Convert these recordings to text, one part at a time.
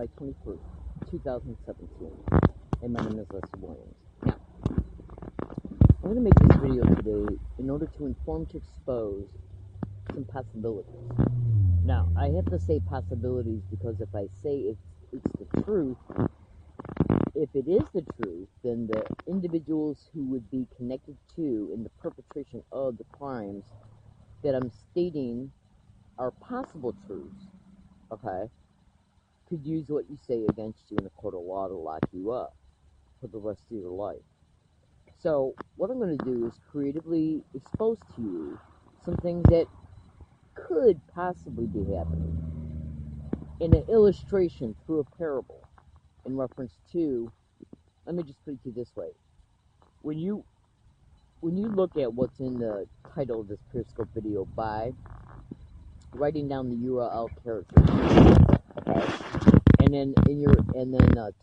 July 21st, 2017, and my name is Leslie Williams. Now, I'm going to make this video today in order to inform, to expose some possibilities. Now, I have to say possibilities because if I say it's the truth, if it is the truth, then the individuals who would be connected to in the perpetration of the crimes that I'm stating are possible truths, okay, could use what you say against you in a court of law to lock you up for the rest of your life. So what I'm going to do is creatively expose to you some things that could possibly be happening in an illustration through a parable in reference to, let me just put it to you this way. When you look at what's in the title of this Periscope video by writing down the URL characters, okay, and then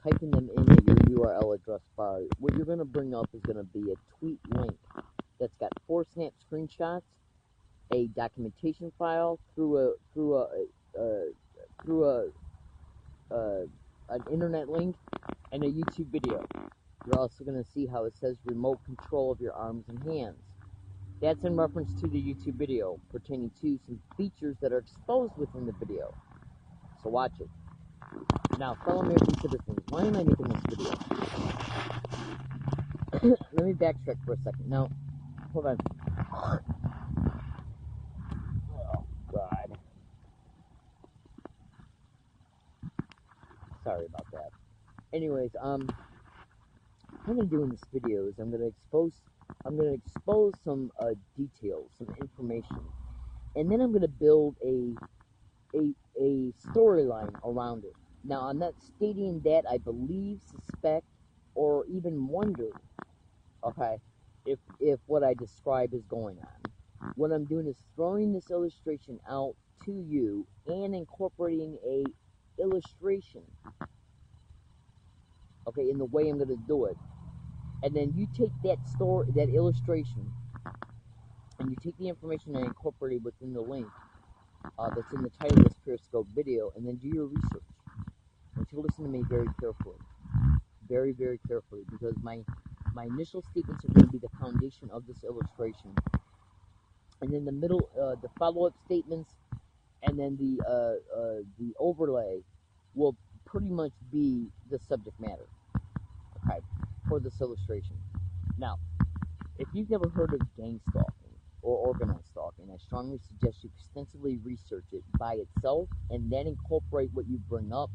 typing them into your URL address bar, what you're going to bring up is going to be a tweet link that's got 4 snap screenshots, a documentation file through an internet link, and a YouTube video. You're also going to see how it says remote control of your arms and hands. That's in reference to the YouTube video pertaining to some features that are exposed within the video. So watch it. Now, fellow American citizens, why am I making this video? Let me backtrack for a second. Now, hold on. Oh, God. Sorry about that. Anyways, what I'm going to do in this video is I'm going to expose some details, some information, and then I'm going to build a storyline around it. Now, I'm not stating that I believe, suspect, or even wonder, okay, if what I describe is going on. What I'm doing is throwing this illustration out to you and incorporating a illustration, okay, in the way I'm going to do it. And then you take that illustration, and you take the information and incorporate it within the link that's in the title of this Periscope video, and then do your research. I want you to listen to me very carefully. Very, very carefully, because my initial statements are going to be the foundation of this illustration. And then the middle, the follow-up statements, and then the overlay will pretty much be the subject matter, okay, for this illustration. Now, if you've never heard of GangStalking or organized stalking, I strongly suggest you extensively research it by itself and then incorporate what you bring up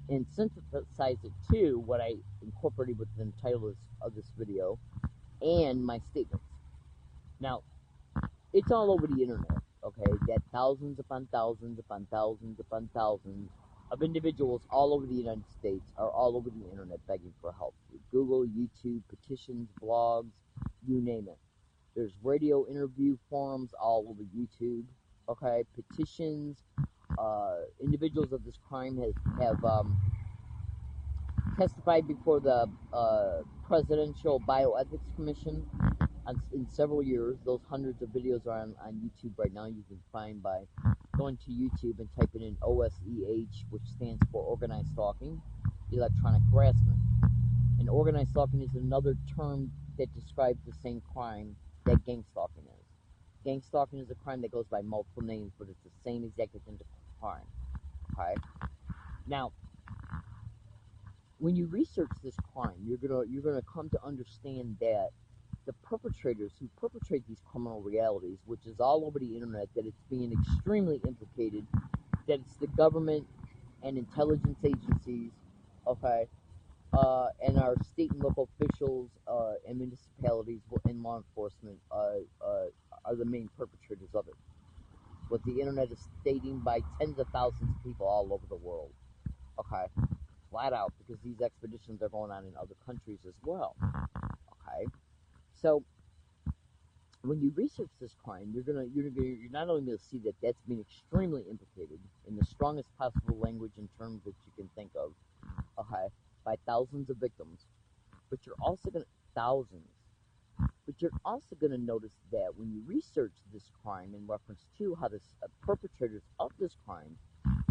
and synthesize it to what I incorporated within the title of this video and my statements. Now, it's all over the internet, okay, that thousands upon thousands upon thousands upon thousands of individuals all over the United States are all over the internet begging for help. Google, YouTube, petitions, blogs, you name it. There's radio interview forums all over YouTube, okay, petitions. Individuals of this crime have testified before the Presidential Bioethics Commission in several years. Those hundreds of videos are on YouTube right now. You can find by going to YouTube and typing in OSEH, which stands for Organized Stalking, Electronic Harassment. And organized stalking is another term that describes the same crime that gang stalking is. Gang stalking is a crime that goes by multiple names, but it's the same exact identical crime. Okay? Now, when you research this crime, you're gonna come to understand that the perpetrators who perpetrate these criminal realities, which is all over the internet, that it's being extremely implicated, that it's the government and intelligence agencies, okay, and our state and local officials and municipalities and law enforcement are the main perpetrators of it. What the internet is stating by tens of thousands of people all over the world, okay, flat out, because these expeditions are going on in other countries as well, okay. So when you research this crime, you're not only going to see that that's been extremely implicated in the strongest possible language in terms that you can think of, okay, by thousands of victims, but you're also going to notice that when you research this crime in reference to how the perpetrators of this crime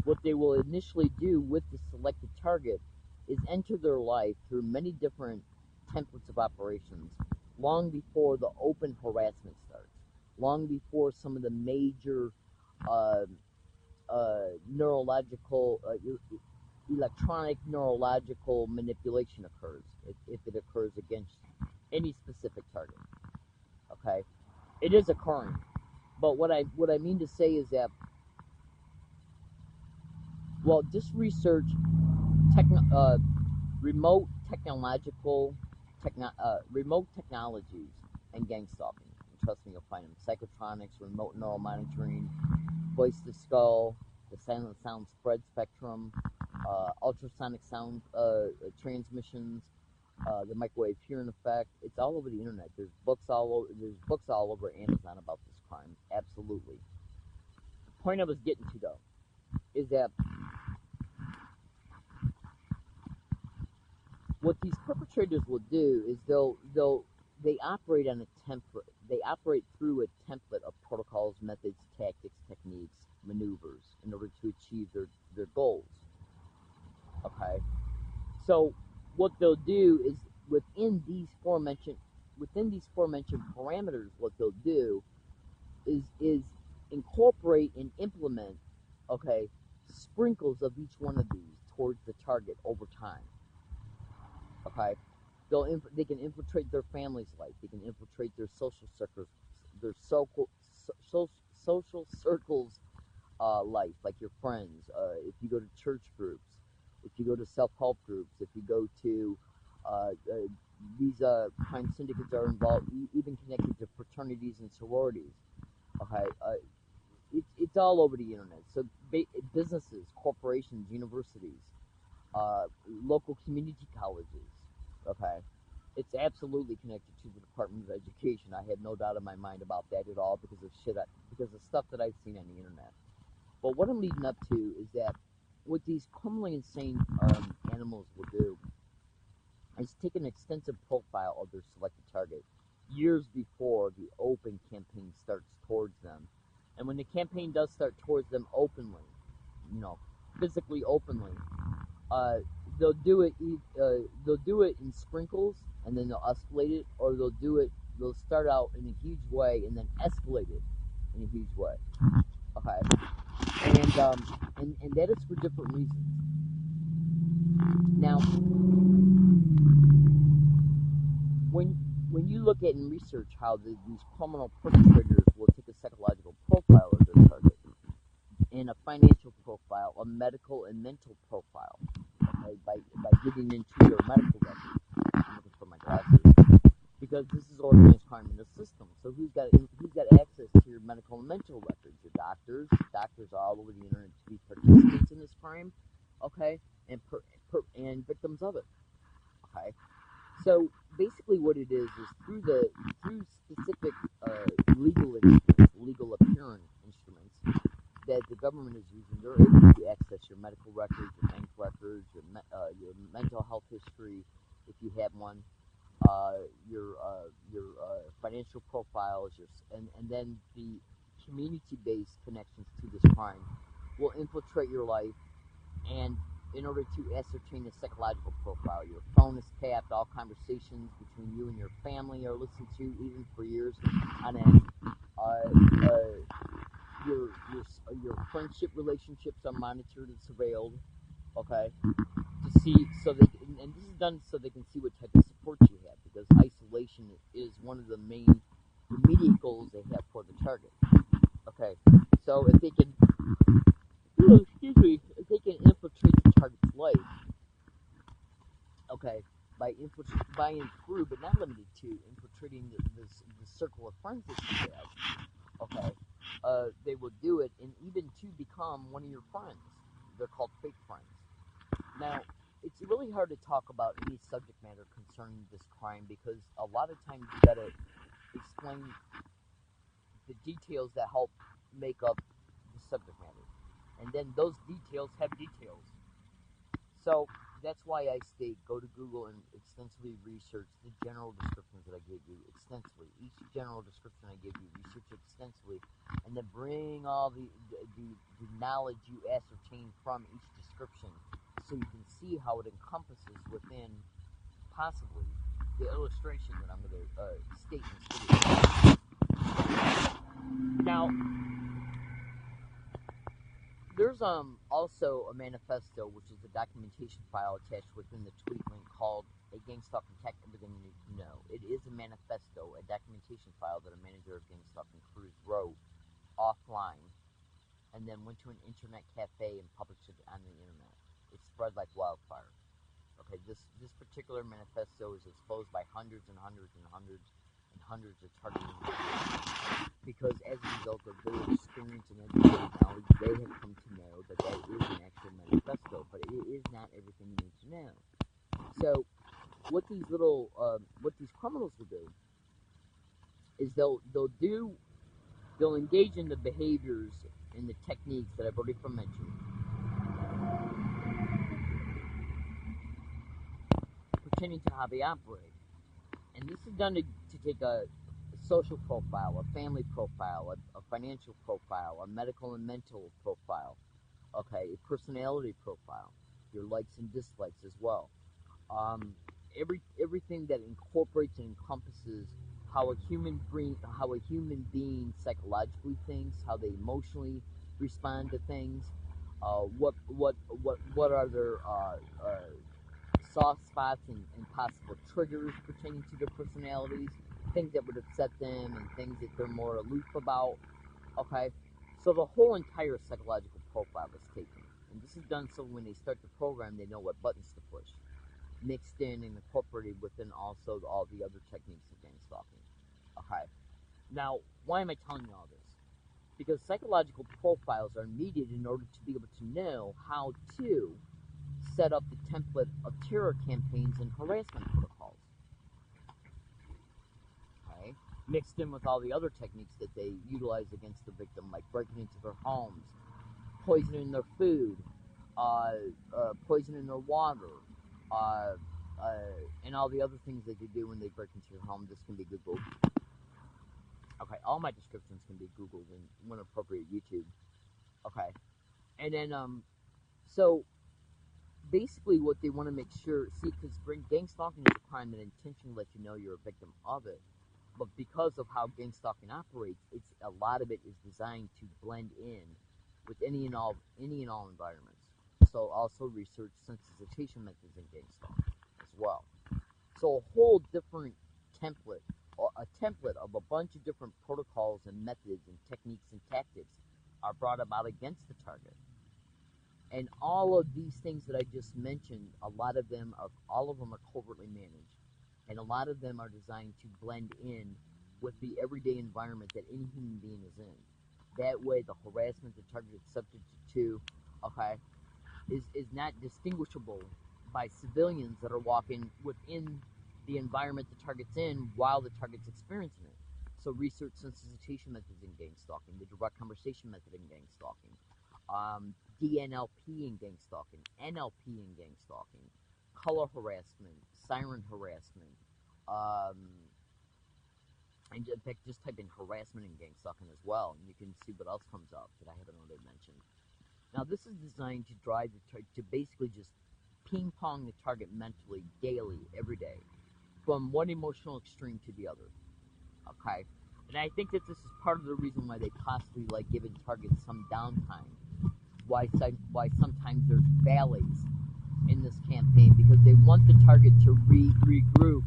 what they will initially do with the selected target is enter their life through many different templates of operations long before the open harassment starts, long before some of the major uh, neurological, electronic neurological manipulation occurs, if it occurs against any specific target. Okay, it is occurring, but what I mean to say is that, well, just research remote remote technologies and gang stalking. And trust me, you'll find them: psychotronics, remote neural monitoring, voice to skull, the silent sound spread spectrum, ultrasonic sound transmissions, the microwave hearing effect. It's all over the internet. There's books all over. There's books all over Amazon about this crime. Absolutely. The point I was getting to, though, is that what these perpetrators will do is they operate on a template. They operate through a template of protocols, methods, tactics, techniques, maneuvers in order to achieve their goals. Okay, so what they'll do is within these aforementioned parameters, what they'll do is incorporate and implement, okay, sprinkles of each one of these towards the target over time. Okay, they can infiltrate their family's life. They can infiltrate their social circles, their social circles life, like your friends. If you go to church groups, if you go to self-help groups, if you go to these crime syndicates are involved, even connected to fraternities and sororities. Okay, it's all over the internet. So businesses, corporations, universities, local community colleges. Okay, it's absolutely connected to the Department of Education. I have no doubt in my mind about that at all because of stuff that I've seen on the internet. But what I'm leading up to is that what these criminally insane animals will do is take an extensive profile of their selected target years before the open campaign starts towards them. And when the campaign does start towards them openly, physically openly, they'll do it. They'll do it in sprinkles, and then they'll escalate it, or they'll start out in a huge way and then escalate it in a huge way. Okay, and that is for different reasons. Now, when you look at and research how these criminal perpetrators will take a psychological profile of their target, and a financial profile, a medical and mental profile, okay, by getting into their medical records. I'm looking for my glasses, because this is organized crime in the system. So who's got access to your medical and mental records? Your doctors. Doctors are all over the internet to be participants in this crime, okay, and victims of it, okay. So basically, what it is through specific legal appearance instruments that the government is using, they're able to access your medical records, your bank records, your mental health history, if you have one, your financial profiles, and then the community-based connections to this crime will infiltrate your life, and in order to ascertain the psychological profile, your phone is tapped, all conversations between you and your family are listened to even for years on end. Your friendship relationships are monitored and surveilled, okay, to see, and this is done so they can see what type of support you have, because isolation is one of the main immediate goals they have for the target. Okay, so if they can, if they can infiltrate the target's life, okay, by and through, but not limited to, infiltrating the circle of friends that you have, okay, they will do it, and even to become one of your friends. They're called fake friends. Now, it's really hard to talk about any subject matter concerning this crime, because a lot of times you gotta explain the details that help make up the subject matter, and then those details have details. So that's why I state go to Google and extensively research the general descriptions that I gave you extensively. Each general description I give you, research extensively, and then bring all the knowledge you ascertain from each description, so you can see how it encompasses within possibly the illustration that I'm going to state in this video. Now, there's also a manifesto, which is a documentation file attached within the tweet link called A GangStalking Tech Everything You Need to Know. It is a manifesto, a documentation file that a manager of GangStalking crews wrote offline and then went to an internet cafe and published it on the internet. It spread like wildfire. Okay, this particular manifesto is exposed by hundreds and hundreds and hundreds and hundreds of targeting because as a result of their experience and educated knowledge, they have come to know that that is an actual manifesto, but it is not everything you need to know. So, what these criminals will do is they'll engage in the behaviors and the techniques that I've already mentioned, pertaining to how they operate. And this is done to take a social profile, a family profile, a financial profile, a medical and mental profile, okay, a personality profile, your likes and dislikes as well. Everything that incorporates and encompasses how a human being psychologically thinks, how they emotionally respond to things, what are their soft spots and possible triggers pertaining to their personalities, things that would upset them and things that they're more aloof about. Okay, so the whole entire psychological profile is taken, and this is done so when they start the program, they know what buttons to push, mixed in and incorporated within also all the other techniques of GangStalking. Okay, now why am I telling you all this? Because psychological profiles are needed in order to be able to know how to set up the template of terror campaigns and harassment protocols. Okay? Mixed in with all the other techniques that they utilize against the victim, like breaking into their homes, poisoning their food, poisoning their water, and all the other things that they do when they break into your home. This can be Googled. Okay, all my descriptions can be Googled and when appropriate, YouTube. Okay, and then so basically what they want to make sure, because GangStalking is a crime that intentionally lets you know you're a victim of it, but because of how GangStalking operates, a lot of it is designed to blend in with any and all environments. So also research sensitization methods in GangStalking as well. So a whole different template, or a template of a bunch of different protocols and methods and techniques and tactics are brought about against the target. And all of these things that I just mentioned, all of them are covertly managed, and a lot of them are designed to blend in with the everyday environment that any human being is in. That way, the harassment the target is subject to, okay, is not distinguishable by civilians that are walking within the environment the target's in while the target's experiencing it. So research sensitization methods in GangStalking, the direct conversation method in GangStalking, DNLP in GangStalking, NLP in GangStalking, color harassment, siren harassment, and in fact, just type in harassment in GangStalking as well, and you can see what else comes up that I haven't already mentioned. Now, this is designed to drive to basically just ping pong the target mentally, daily, every day, from one emotional extreme to the other. Okay, and I think that this is part of the reason why they possibly like giving targets some downtime. Why sometimes there's valleys in this campaign, because they want the target to regroup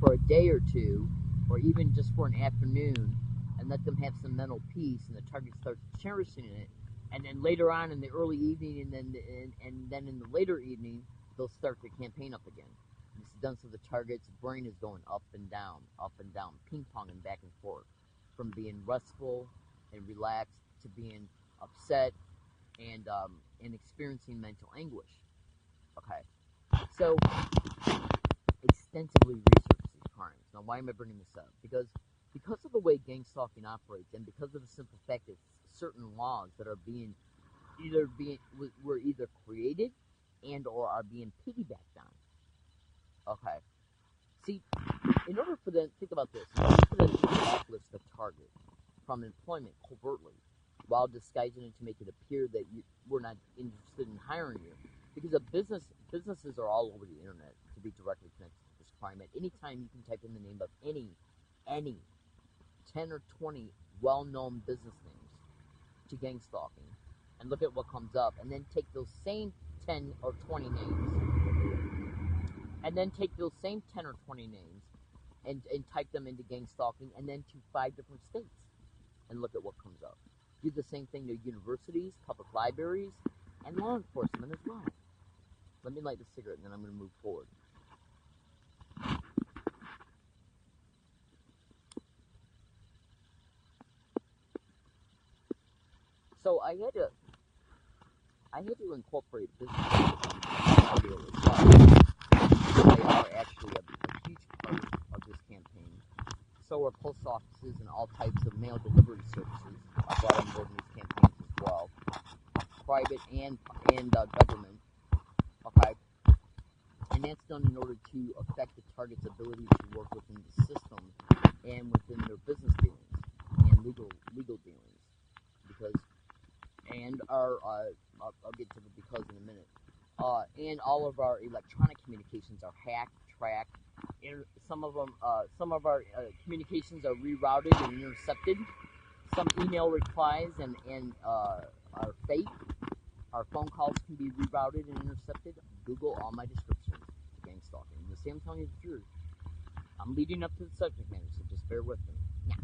for a day or two, or even just for an afternoon, and let them have some mental peace, and the target starts cherishing it. And then later on in the early evening, and then in the later evening, they'll start the campaign up again. This is done so the target's brain is going up and down, ping-ponging back and forth, from being restful and relaxed to being upset and experiencing mental anguish. Okay, so extensively research these crimes. Now, why am I bringing this up? Because of the way GangStalking operates, and because of the simple fact that certain laws that are were either created and or are being piggybacked on. Okay. See, in order for them, think about this, in order for them to blacklist a target from employment covertly, while disguising it to make it appear that we're not interested in hiring you, because businesses are all over the internet to be directly connected to this crime. At any time, you can type in the name of any 10 or 20 well-known business names to GangStalking, and look at what comes up, and then take those same 10 or 20 names, and then take those same 10 or 20 names, and type them into GangStalking, and then to 5 different states, and look at what comes up. Do the same thing to universities, public libraries, and law enforcement as well. Let me light the cigarette, and then I'm going to move forward. So I had to incorporate business video as well. They are actually a huge part of this campaign. So are post offices and all types of mail delivery services are brought on board in these campaigns as well. Private and government. Okay. And that's done in order to affect the target's ability to work within the system and within their business dealings and legal dealings. Because, and our, I'll get to the because in a minute. And all of our electronic communications are hacked, tracked. Some of our communications are rerouted and intercepted. Some email replies and are fake. Our phone calls can be rerouted and intercepted. Google all my descriptions to GangStalking. You see, I'm telling you the truth. I'm leading up to the subject matter, so just bear with me. Now,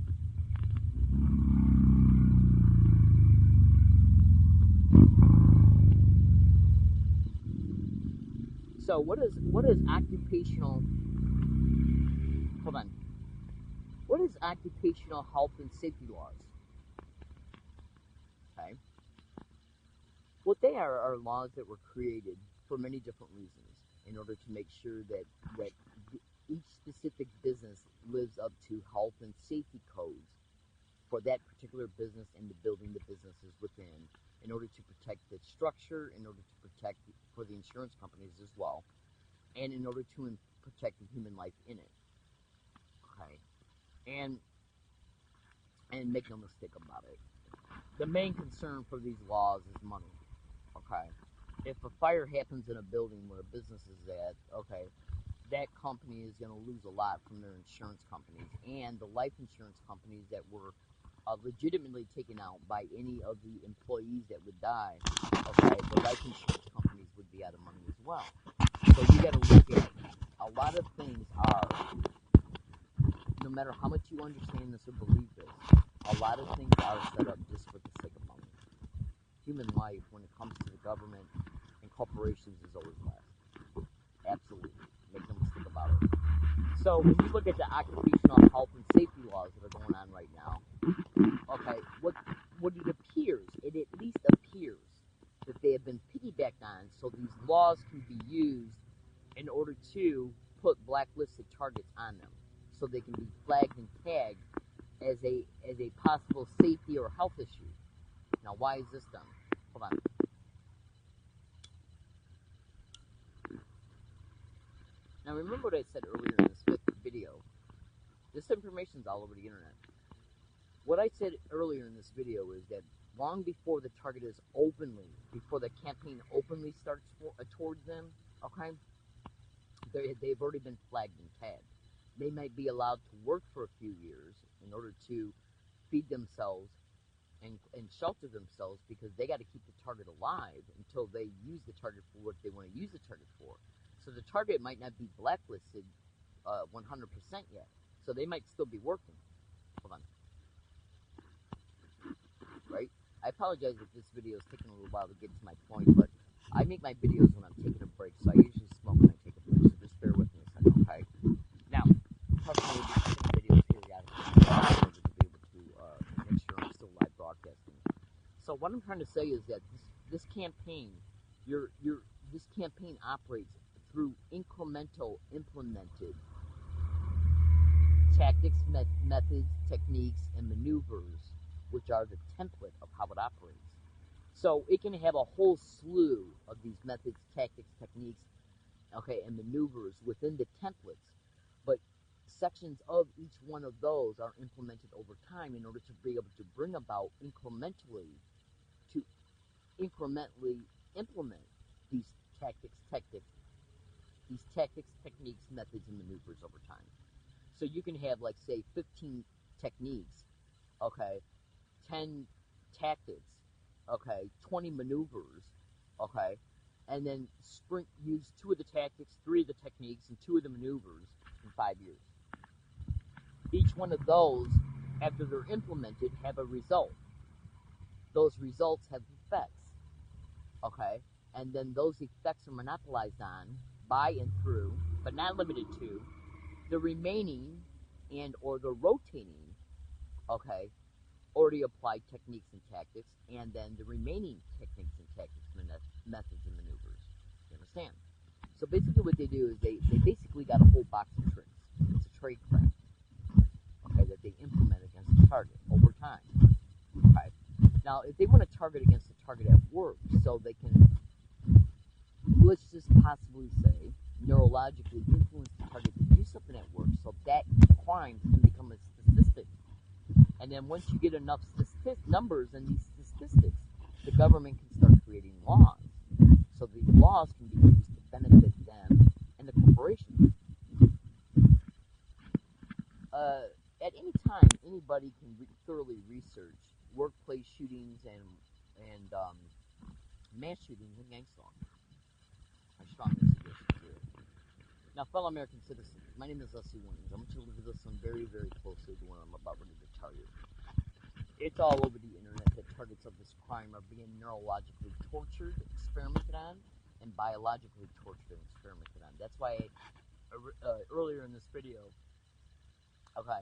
so what is occupational? Hold on. What is occupational health and safety laws? Okay. What they are laws that were created for many different reasons in order to make sure that each specific business lives up to health and safety codes for that particular business and the building the businesses within, in order to protect the structure, in order to protect for the insurance companies as well, and in order to protect the human life in it. Okay. And make no mistake about it, the main concern for these laws is money. Okay. If a fire happens in a building where a business is at, okay, that company is going to lose a lot from their insurance companies, and the life insurance companies that were legitimately taken out by any of the employees that would die, okay, the life insurance companies would be out of money as well. So you got to look at a lot of things are, no matter how much you understand this or believe this, a lot of things are set up just for the sake of money. Human life, when it comes to the government and corporations, is always last. Absolutely. Make no mistake about it. So when you look at the occupational health and safety laws that are going on right now, okay, what it appears, it at least appears that they have been piggybacked on, so these laws can be used in order to put blacklisted targets on them, so they can be flagged and tagged as a possible safety or health issue. Now, why is this done? Hold on. Now, remember what I said earlier in this video. This information is all over the internet. What I said earlier in this video is that long before the target is before the campaign openly starts towards them, okay, they've already been flagged and tagged. They might be allowed to work for a few years in order to feed themselves and shelter themselves, because they got to keep the target alive until they use the target for what they want to use the target for. So the target might not be blacklisted 100% yet. So they might still be working. Hold on. Right? I apologize if this video is taking a little while to get to my point, but I make my videos when I'm taking a break, so I usually smoke when I take a break, so just bear with me a second, okay? Now, personally, we'll be taking videos periodically in order to be able to make sure I'm still live broadcasting. So what I'm trying to say is that this campaign, this campaign operates through incremental, implemented tactics, methods, techniques, and maneuvers, which are the template of how it operates. So it can have a whole slew of these methods, tactics, techniques, okay, and maneuvers within the templates, but sections of each one of those are implemented over time in order to be able to bring about to incrementally implement these tactics, techniques, methods, and maneuvers over time. So you can have, like, say, 15 techniques, okay, 10 tactics, okay, 20 maneuvers, okay, and then use 2 of the tactics, 3 of the techniques, and 2 of the maneuvers in 5 years. Each one of those, after they're implemented, have a result. Those results have effects, okay, and then those effects are monopolized on, by and through, but not limited to, the remaining and or the rotating, okay, already applied techniques and tactics, and then the remaining techniques and tactics, methods, and maneuvers. You understand? So basically what they do is they basically got a whole box of tricks. It's a tradecraft, okay, that they implement against a target over time. Okay. Now, if they want to target against a target at work, so they can, let's just possibly say, neurologically influence the target to do something at work, so that crime can become a statistic. And then once you get enough numbers in these statistics, the government can start creating laws. So these laws can be used to benefit them and the corporation. At any time, anybody can thoroughly research workplace shootings and mass shootings and GangStalking. I strongly suggest you do it. Now, fellow American citizens, my name is Leslie Williams. I want you to listen very, very closely to what I'm about ready to tell you. It's all over the internet that targets of this crime are being neurologically tortured, experimented on, and biologically tortured and experimented on. That's why earlier in this video, okay,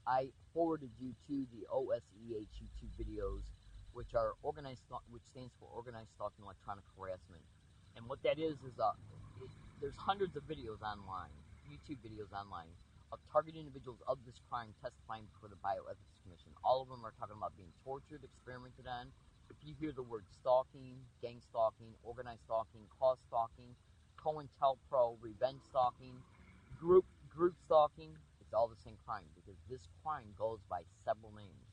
I forwarded you to the OSEH YouTube videos, which stands for Organized Stalking Electronic Harassment. And what that is there's hundreds of videos online, YouTube videos online, of targeted individuals of this crime testifying before the Bioethics Commission. All of them are talking about being tortured, experimented on. If you hear the word stalking, gang stalking, organized stalking, cause stalking, COINTELPRO, revenge stalking, group stalking, it's all the same crime, because this crime goes by several names,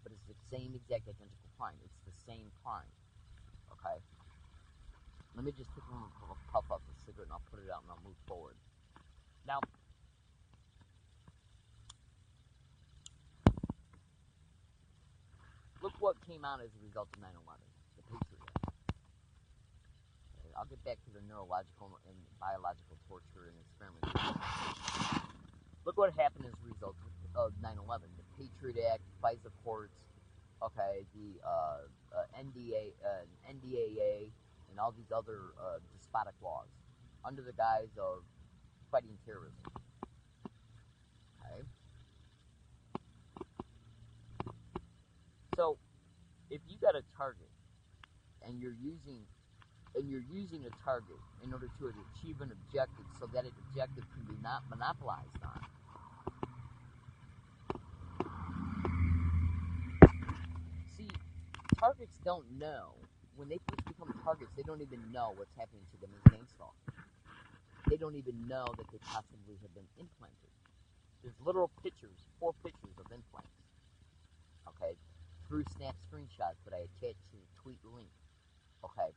but it's the same exact identical crime. It's the same crime. Okay? Let me just take a puff off the cigarette and I'll put it out and I'll move forward. Now, look what came out as a result of 9/11, the Patriot Act. Okay, I'll get back to the neurological and biological torture and experiments. Look what happened as a result of 9/11, the Patriot Act, FISA courts, okay, the NDAA, and all these other despotic laws under the guise of fighting terrorism. Okay. So, if you got a target and you're using a target in order to achieve an objective, so that an objective can be not monopolized on. See, targets don't know. When they first become targets, they don't even know what's happening to them as GangStalkers. They don't even know that they possibly have been implanted. There's literal pictures, 4 pictures of implants. Okay, through snap screenshots that I attached to the tweet link. Okay,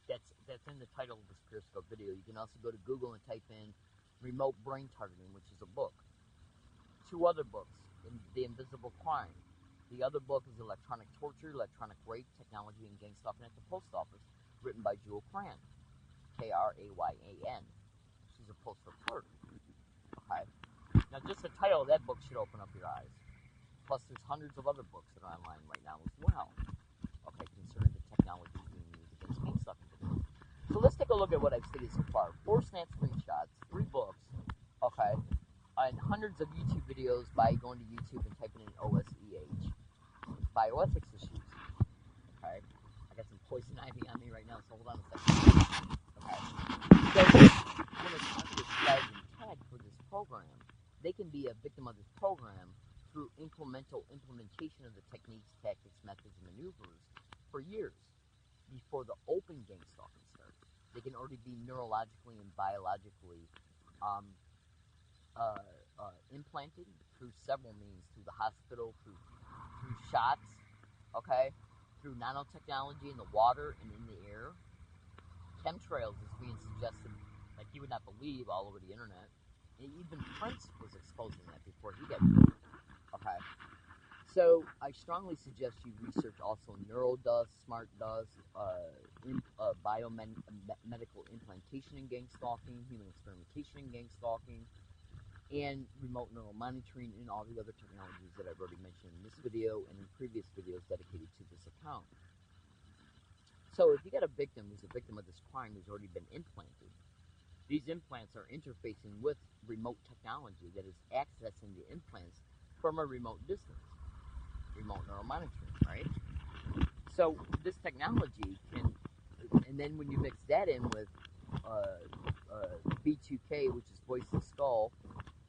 that's in the title of this Periscope video. You can also go to Google and type in "remote brain targeting," which is a book. 2 other books: The Invisible Crime. The other book is Electronic Torture, Electronic Rape, Technology, and Gang-Stalking at the Post Office, written by Jewel Cran, Kryan. She's a postal clerk. Okay. Now, just the title of that book should open up your eyes. Plus, there's hundreds of other books that are online right now as well. Okay, concerning the technology being used against GangStalking. So let's take a look at what I've stated so far. 4 snap screenshots, 3 books, okay, and hundreds of YouTube videos by going to YouTube and typing in OSEH. Bioethics issues. Okay, I got some poison ivy on me right now, so hold on a second. Okay, so when a target is flagged and tagged for this program, they can be a victim of this program through incremental implementation of the techniques, tactics, methods, and maneuvers for years before the open gang stalking starts. They can already be neurologically and biologically implanted through several means, through the hospital, through shots, okay, through nanotechnology in the water and in the air. Chemtrails is being suggested like you would not believe all over the internet. And even Prince was exposing that before he got killed. Okay. So I strongly suggest you research also neurodust, smart dust, biomedical implantation in gang stalking, human experimentation in gang stalking, and remote neural monitoring and all the other technologies that I've already mentioned in this video and in previous videos dedicated to this account. So if you got a victim who's a victim of this crime who's already been implanted, these implants are interfacing with remote technology that is accessing the implants from a remote distance. Remote neural monitoring, right? So this technology can, and then when you mix that in with B2K, which is voice to skull,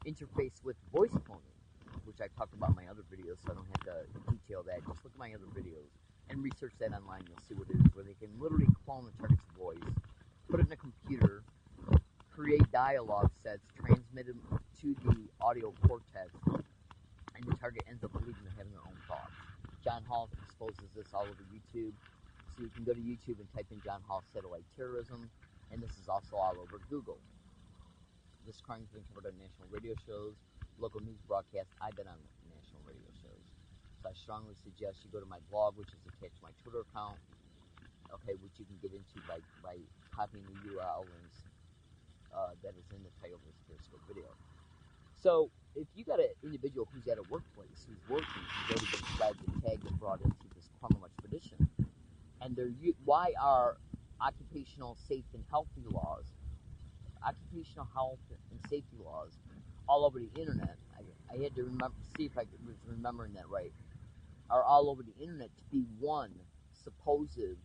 interface with voice cloning, which I've talked about in my other videos, so I don't have to detail that. Just look at my other videos and research that online. You'll see what it is, where they can literally clone the target's voice, put it in a computer, create dialogue sets, transmit them to the audio cortex, and the target ends up believing they're having their own thoughts. John Hall exposes this all over YouTube, so you can go to YouTube and type in John Hall satellite terrorism, and this is also all over Google. This crime's been covered on national radio shows, local news broadcasts. I've been on national radio shows. So I strongly suggest you go to my blog, which is attached to my Twitter account, okay, which you can get into by copying the URL links that is in the title of this Periscope video. So if you got an individual who's at a workplace, who's working, who's already been flagged and tagged and brought into this criminal expedition, and why are occupational safety and healthy laws, occupational health and safety laws all over the internet, I had to see if I was remembering that right, are all over the internet to be one supposed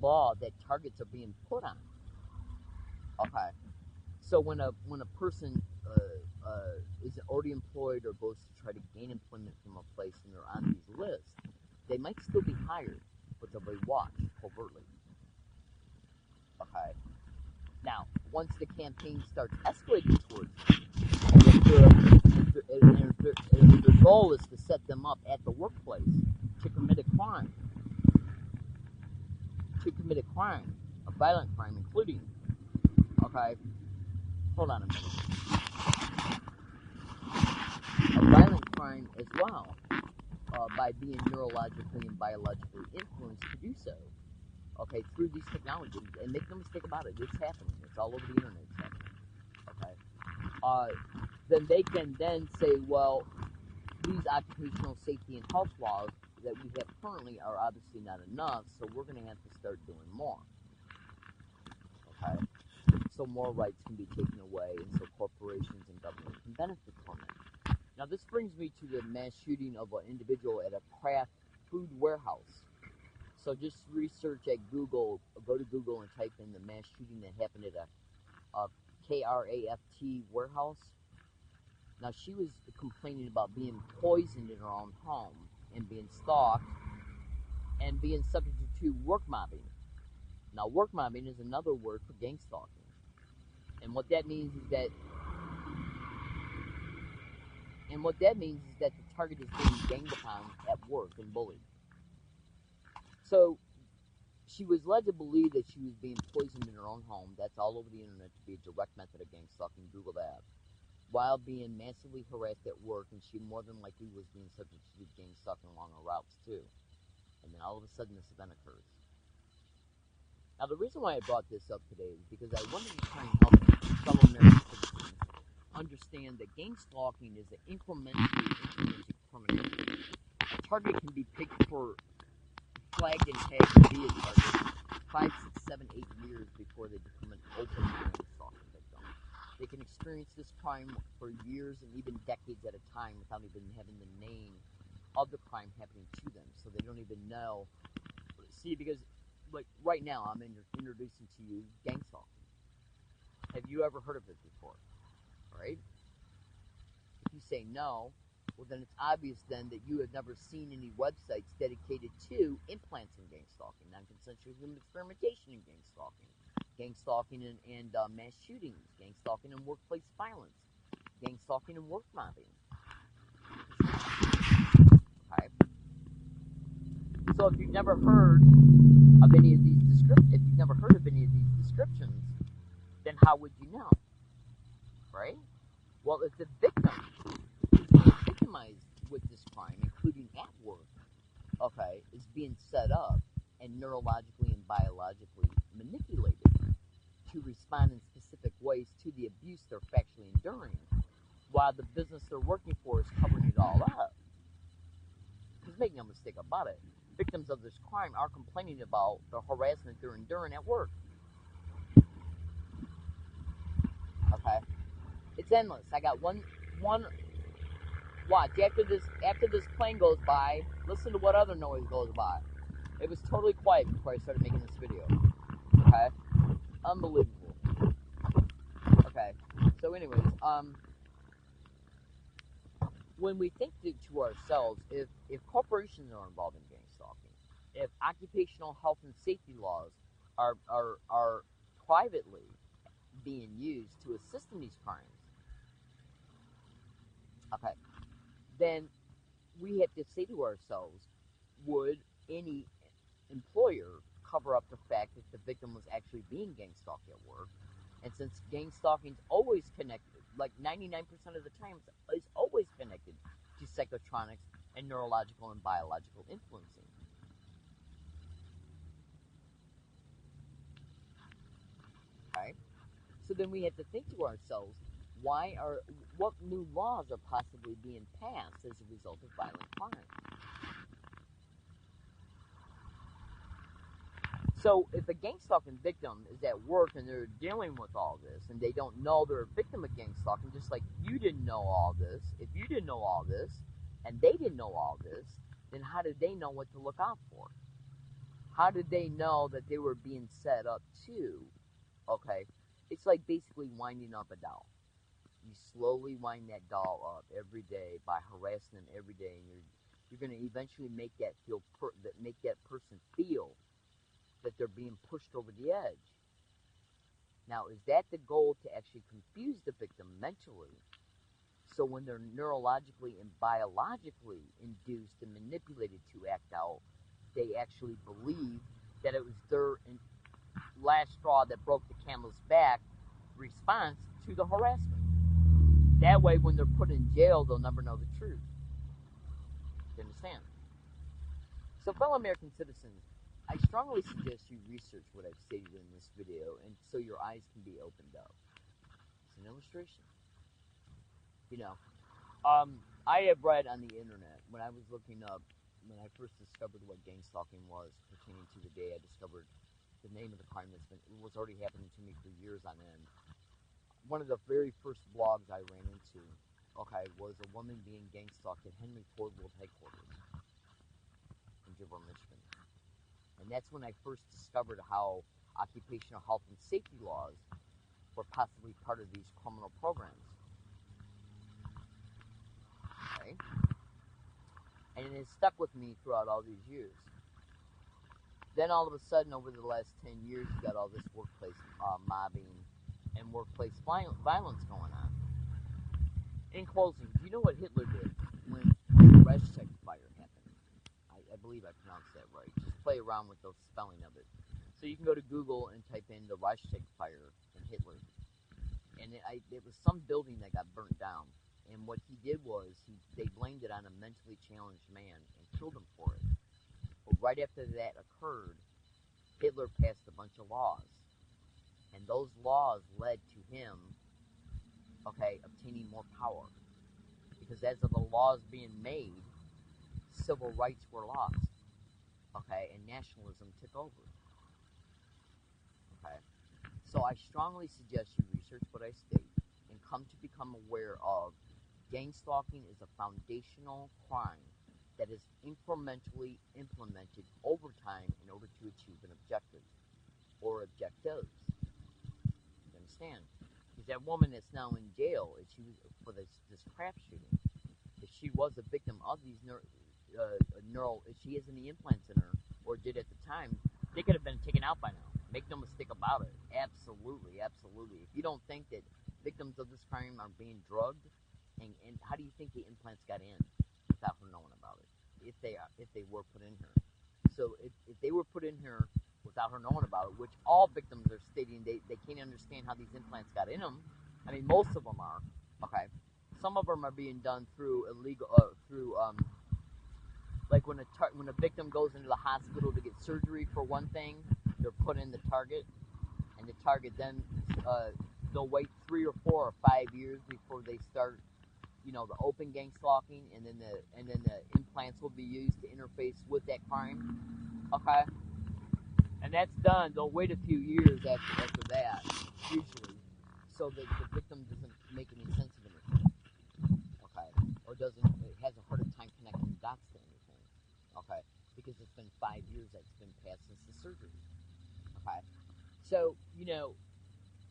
law that targets are being put on. Okay, so when a person is already employed or goes to try to gain employment from a place and they're on these lists, they might still be hired, but they'll be watched covertly. Okay. Now, once the campaign starts escalating towards them, if their goal is to set them up at the workplace to commit a crime, a violent crime, including, okay, hold on a minute, a violent crime as well, by being neurologically and biologically influenced to do so, okay, through these technologies. And make no mistake about it, it's happening. It's all over the internet. It's happening. Okay. Then they can then say, well, these occupational safety and health laws that we have currently are obviously not enough, so we're going to have to start doing more. Okay. So more rights can be taken away, and so corporations and government can benefit from it. Now, this brings me to the mass shooting of an individual at a Kraft food warehouse. So just research at Google, go to Google and type in the mass shooting that happened at a Kraft warehouse. Now, she was complaining about being poisoned in her own home and being stalked and being subject to work mobbing. Now, work mobbing is another word for gang stalking. And what that means is that the target is being ganged upon at work and bullied. So she was led to believe that she was being poisoned in her own home. That's all over the internet to be a direct method of gang stalking. Google that. While being massively harassed at work, and she more than likely was being subject to gang stalking along her routes too. And then all of a sudden this event occurs. Now the reason why I brought this up today is because I wanted to try and help fellow American citizens understand that gang stalking is an incrementally permanent. A target can be picked for flagged and tagged to be a target 5, 6, 7, 8 years before they become an open gang stalking victim. They can experience this crime for years and even decades at a time without even having the name of the crime happening to them, so they don't even know. See, because like right now I'm introducing to you gang stalking. Have you ever heard of it before? Right? If you say no, Well, then it's obvious then that you have never seen any websites dedicated to implants in gang stalking, non-consensual human experimentation in gang stalking and mass shootings, gang stalking and workplace violence, gang stalking and work mobbing. Okay. So if you've never heard of any of these descriptions, then how would you know? Right? Well, if the victim is being victimized with this crime, including at work, okay, is being set up and neurologically and biologically manipulated to respond in specific ways to the abuse they're factually enduring, while the business they're working for is covering it all up. Because make no mistake about it, victims of this crime are complaining about the harassment they're enduring at work. Okay? It's endless. I got one watch. After this plane goes by, listen to what other noise goes by. It was totally quiet before I started making this video. Okay? Unbelievable. Okay. So anyways, when we think to ourselves, if corporations are involved in gang stalking, if occupational health and safety laws are privately being used to assist in these crimes, okay, then we have to say to ourselves, would any employer cover up the fact that the victim was actually being gang stalked at work? And since gang stalking is always connected, like 99% of the time, is always connected to psychotronics and neurological and biological influencing. Okay? So then we have to think to ourselves, what new laws are possibly being passed as a result of violent crime? So if a gang stalking victim is at work and they're dealing with all this and they don't know they're a victim of gang stalking, just like you didn't know all this, if you didn't know all this and they didn't know all this, then how did they know what to look out for? How did they know that they were being set up to? Okay, it's like basically winding up a doll. You slowly wind that doll up every day by harassing them every day, and you're going to eventually make that person feel that they're being pushed over the edge. Now, is that the goal, to actually confuse the victim mentally, so when they're neurologically and biologically induced and manipulated to act out, they actually believe that it was their last straw that broke the camel's back response to the harassment? That way, when they're put in jail, they'll never know the truth. You understand? So, fellow American citizens, I strongly suggest you research what I've stated in this video, and so your eyes can be opened up. It's an illustration. I have read on the internet, when I was looking up, when I first discovered what gang stalking was, pertaining to the day I discovered the name of the crime was already happening to me for years on end. One of the very first blogs I ran into, was a woman being gang stalked at Henry Ford World Headquarters in Dearborn, Michigan. And that's when I first discovered how occupational health and safety laws were possibly part of these criminal programs. Okay? And it has stuck with me throughout all these years. Then all of a sudden, over the last 10 years, you got all this workplace mobbing and workplace violence going on. In closing, do you know what Hitler did when the Reichstag fire happened? I believe I pronounced that right. Just play around with the spelling of it. So you can go to Google and type in the Reichstag fire and Hitler. And it was some building that got burnt down. And what he did was, they blamed it on a mentally challenged man and killed him for it. But right after that occurred, Hitler passed a bunch of laws. And those laws led to him, obtaining more power. Because as of the laws being made, civil rights were lost. And nationalism took over. So I strongly suggest you research what I state and come to become aware of gang stalking is a foundational crime that is incrementally implemented over time in order to achieve an objective or objectives. You understand? Because that woman that's now in jail, for this crap shooting, if she was a victim of these neural, if she has any implants in her, or did at the time, they could have been taken out by now. Make no mistake about it. Absolutely, absolutely. If you don't think that victims of this crime are being drugged, and how do you think the implants got in without her knowing about it? If they were put in her. So if they were put in her without her knowing about it, which all victims are stating they can't understand how these implants got in them. I mean, most of them are. Okay. Some of them are being done through illegal, like when a victim goes into the hospital to get surgery for one thing, they're put in the target, and the target then they'll wait 3 or 4 or 5 years before they start, the open GangStalking, and then the implants will be used to interface with that crime. Okay, and that's done. They'll wait a few years after that, usually, so that the victim doesn't make any sense of anything. Okay, or has a harder time connecting dots to anything. Okay, because it's been 5 years that's been passed since the surgery. Okay, so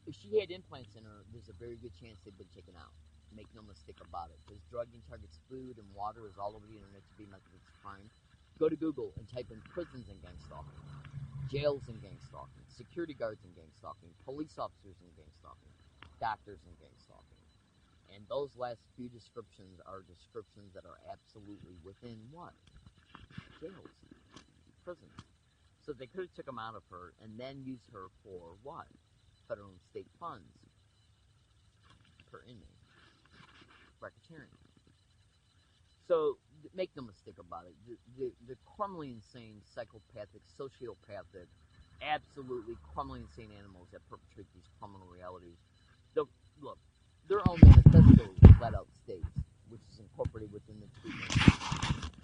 if she had implants in her, there's a very good chance they've been taken out. Make no mistake about it, because drugging targets food and water is all over the internet to be methods of crime. Go to Google and type in prisons and GangStalking, jails and GangStalking, security guards and GangStalking, police officers and GangStalking, doctors and GangStalking. And those last few descriptions are descriptions that are absolutely within what? Jails, prisons. So they could have took them out of her and then used her for what? Federal and state funds per inmate. Racketeering. So make no mistake about it. The criminally insane, psychopathic, sociopathic, absolutely criminally insane animals that perpetrate these criminal realities. Look, their own manifesto flat out states, which is incorporated within the treatment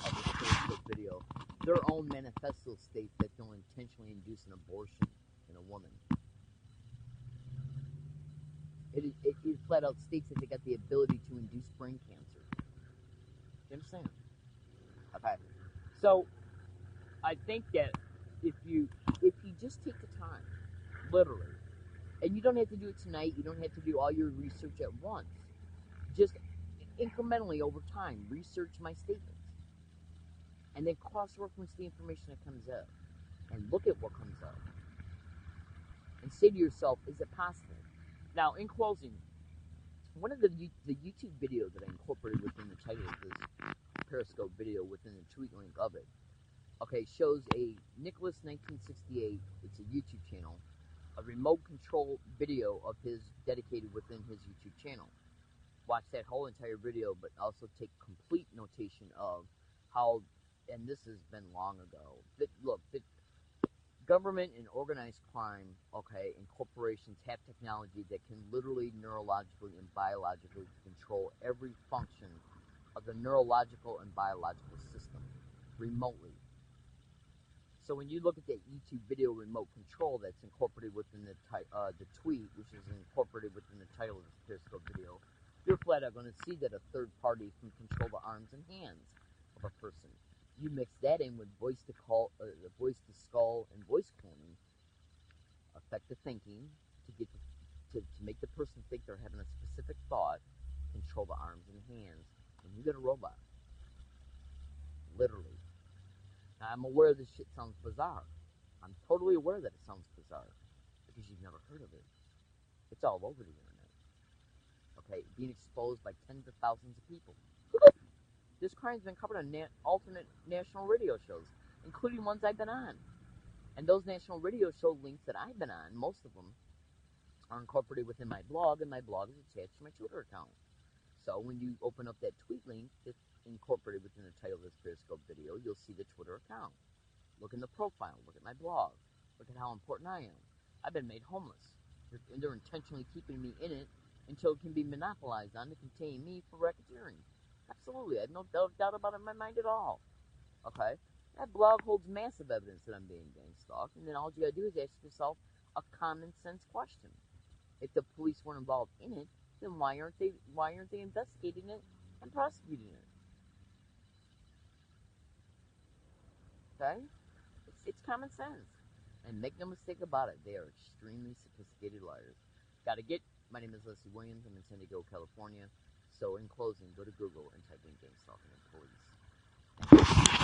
of this Facebook video. Their own manifesto states that they'll intentionally induce an abortion in a woman. It flat out states that they got the ability to induce brain cancer. You understand? Okay. So I think that if you just take the time, literally, and you don't have to do it tonight, you don't have to do all your research at once. Just incrementally over time, research my statements. And then cross-reference the information that comes up. And look at what comes up. And say to yourself, is it possible? Now, in closing, one of the YouTube video that I incorporated within the title of this Periscope video within the tweet link of it, okay, shows a Nicholas 1968, it's a YouTube channel, a remote control video of his dedicated within his YouTube channel. Watch that whole entire video, but also take complete notation of how, and this has been long ago, that look, that government and organized crime, okay, and corporations have technology that can literally neurologically and biologically control every function of the neurological and biological system remotely. So when you look at that YouTube video remote control that's incorporated within the tweet, which is incorporated within the title of this Periscope video, you're flat out going to see that a third party can control the arms and hands of a person. You mix that in with voice to skull and voice cloning, effective thinking to get to make the person think they're having a specific thought, control the arms and hands, and you get a robot. Literally. Now, I'm aware this shit sounds bizarre. I'm totally aware that it sounds bizarre because you've never heard of it. It's all over the internet. Okay, being exposed by tens of thousands of people. This crime's been covered on alternate national radio shows, including ones I've been on. And those national radio show links that I've been on, most of them, are incorporated within my blog, and my blog is attached to my Twitter account. So when you open up that tweet link that's incorporated within the title of this Periscope video, you'll see the Twitter account. Look in the profile, look at my blog, look at how important I am. I've been made homeless. They're intentionally keeping me in it until it can be monopolized on to contain me for racketeering. Absolutely, I have no doubt about it in my mind at all. Okay? That blog holds massive evidence that I'm being gang-stalked, and then all you gotta do is ask yourself a common sense question. If the police weren't involved in it, then why aren't they investigating it and prosecuting it? Okay? It's common sense. And make no mistake about it, they are extremely sophisticated liars. My name is Leslie Williams. I'm in San Diego, California. So So in closing, go to Google and type in GangStalking and police.